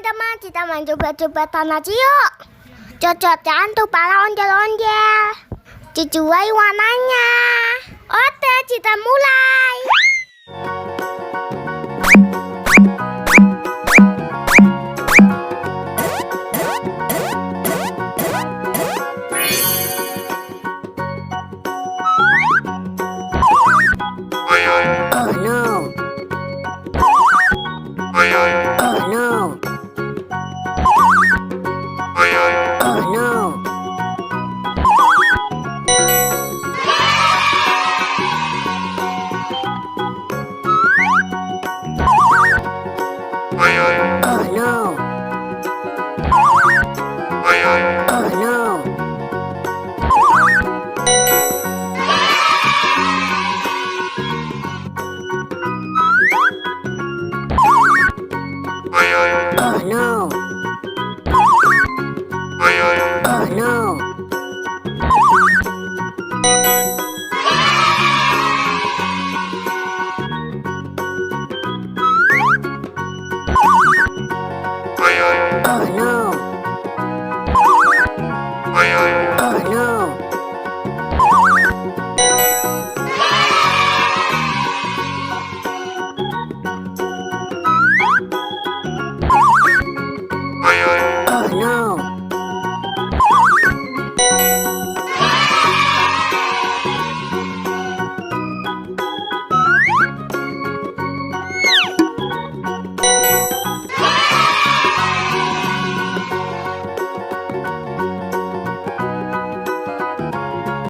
teman-teman, kita main coba-coba tanah yuk. Cocokkan tuh para ondel-ondel. Sesuai warnanya. Oke, kita mulai. Oh no. Oh no. Oh no. Oh no. Oh no. Oh no.